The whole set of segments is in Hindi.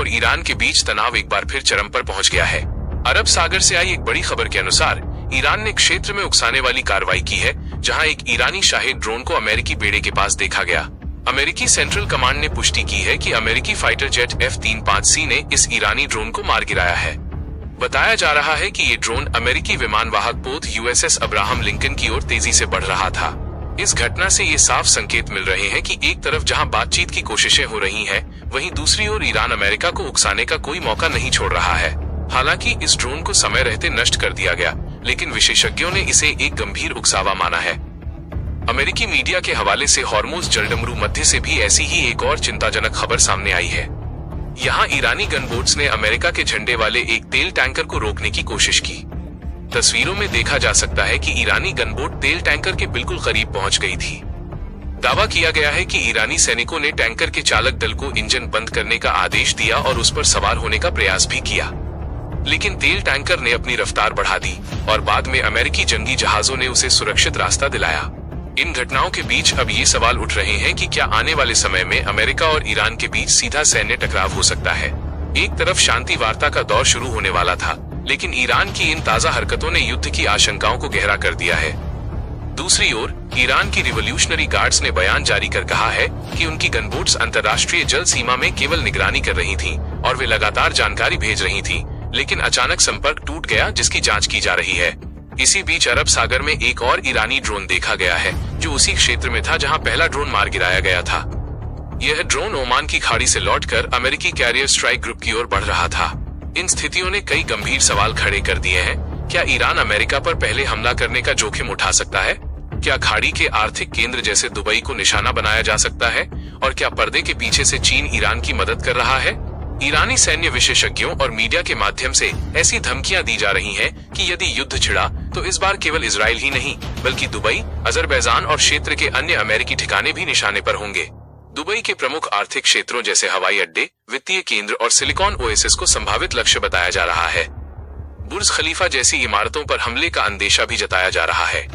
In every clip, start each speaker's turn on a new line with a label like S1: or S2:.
S1: और ईरान के बीच तनाव एक बार फिर चरम पर पहुंच गया है। अरब सागर से आई एक बड़ी खबर के अनुसार ईरान ने क्षेत्र में उकसाने वाली कार्रवाई की है, जहां एक ईरानी शाहिद ड्रोन को अमेरिकी बेड़े के पास देखा गया। अमेरिकी सेंट्रल कमांड ने पुष्टि की है कि अमेरिकी फाइटर जेट F-35C ने इस ईरानी ड्रोन को मार गिराया है। बताया जा रहा है कि ये ड्रोन अमेरिकी विमानवाहक पोत USS अब्राहम लिंकन की ओर तेजी से बढ़ रहा था। इस घटना से ये साफ संकेत मिल रहे हैं कि एक तरफ जहां बातचीत की कोशिशें हो रही हैं, वहीं दूसरी ओर ईरान अमेरिका को उकसाने का कोई मौका नहीं छोड़ रहा है। हालांकि इस ड्रोन को समय रहते नष्ट कर दिया गया, लेकिन विशेषज्ञों ने इसे एक गंभीर उकसावा माना है। अमेरिकी मीडिया के हवाले से हॉर्मुज़ जलडमरू मध्य से भी ऐसी ही एक और चिंताजनक खबर सामने आई है। यहाँ ईरानी गनबोट्स ने अमेरिका के झंडे वाले एक तेल टैंकर को रोकने की कोशिश की। तस्वीरों में देखा जा सकता है कि ईरानी गनबोट तेल टैंकर के बिल्कुल करीब पहुंच गई थी। दावा किया गया है कि ईरानी सैनिकों ने टैंकर के चालक दल को इंजन बंद करने का आदेश दिया और उस पर सवार होने का प्रयास भी किया, लेकिन तेल टैंकर ने अपनी रफ्तार बढ़ा दी और बाद में अमेरिकी जंगी जहाजों ने उसे सुरक्षित रास्ता दिलाया। इन घटनाओं के बीच अब ये सवाल उठ रहे हैं कि क्या आने वाले समय में अमेरिका और ईरान के बीच सीधा सैन्य टकराव हो सकता है। एक तरफ शांति वार्ता का दौर शुरू होने वाला था, लेकिन ईरान की इन ताजा हरकतों ने युद्ध की आशंकाओं को गहरा कर दिया है। दूसरी ओर ईरान की रिवोल्यूशनरी गार्ड्स ने बयान जारी कर कहा है कि उनकी गनबोट्स अंतर्राष्ट्रीय जल सीमा में केवल निगरानी कर रही थीं और वे लगातार जानकारी भेज रही थीं, लेकिन अचानक संपर्क टूट गया, जिसकी जांच की जा रही है। इसी बीच अरब सागर में एक और ईरानी ड्रोन देखा गया है, जो उसी क्षेत्र में था जहां पहला ड्रोन मार गिराया गया था। यह ड्रोन ओमान की खाड़ी से लौटकर अमेरिकी कैरियर स्ट्राइक ग्रुप की ओर बढ़ रहा था। इन स्थितियों ने कई गंभीर सवाल खड़े कर दिए हैं। क्या ईरान अमेरिका पर पहले हमला करने का जोखिम उठा सकता है? क्या खाड़ी के आर्थिक केंद्र जैसे दुबई को निशाना बनाया जा सकता है? और क्या पर्दे के पीछे से चीन ईरान की मदद कर रहा है? ईरानी सैन्य विशेषज्ञों और मीडिया के माध्यम से ऐसी धमकियां दी जा रही हैं कि यदि युद्ध छिड़ा तो इस बार केवल इजराइल ही नहीं, बल्कि दुबई, अजरबैजान और क्षेत्र के अन्य अमेरिकी ठिकाने भी निशाने पर होंगे। दुबई के प्रमुख आर्थिक क्षेत्रों जैसे हवाई अड्डे, वित्तीय केंद्र और सिलिकॉन ओएसिस को संभावित लक्ष्य बताया जा रहा है। बुर्ज खलीफा जैसी इमारतों पर हमले का अंदेशा भी जताया जा रहा है।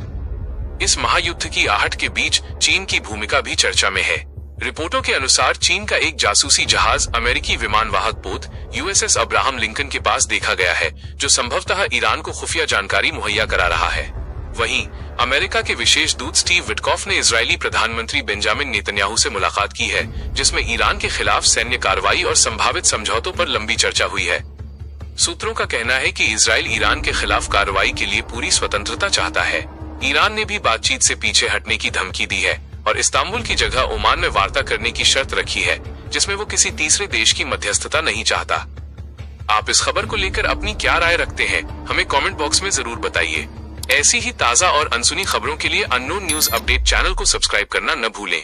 S1: इस महायुद्ध की आहट के बीच चीन की भूमिका भी चर्चा में है। रिपोर्टों के अनुसार चीन का एक जासूसी जहाज अमेरिकी विमानवाहक पोत USS अब्राहम लिंकन के पास देखा गया है, जो संभवतः ईरान को खुफिया जानकारी मुहैया करा रहा है। वहीं अमेरिका के विशेष दूत स्टीव विटकॉफ ने इजरायली प्रधानमंत्री बेंजामिन नेतन्याहू से मुलाकात की है, जिसमें ईरान के खिलाफ सैन्य कार्रवाई और संभावित समझौतों पर लंबी चर्चा हुई है। सूत्रों का कहना है कि इजरायल ईरान के खिलाफ कार्रवाई के लिए पूरी स्वतंत्रता चाहता है। ईरान ने भी बातचीत से पीछे हटने की धमकी दी है और इस्तांबुल की जगह ओमान में वार्ता करने की शर्त रखी है, जिसमें वो किसी तीसरे देश की मध्यस्थता नहीं चाहता। आप इस खबर को लेकर अपनी क्या राय रखते हैं, हमें कमेंट बॉक्स में जरूर बताइए। ऐसी ही ताजा और अनसुनी खबरों के लिए अननोन न्यूज अपडेट चैनल को सब्सक्राइब करना न भूलें।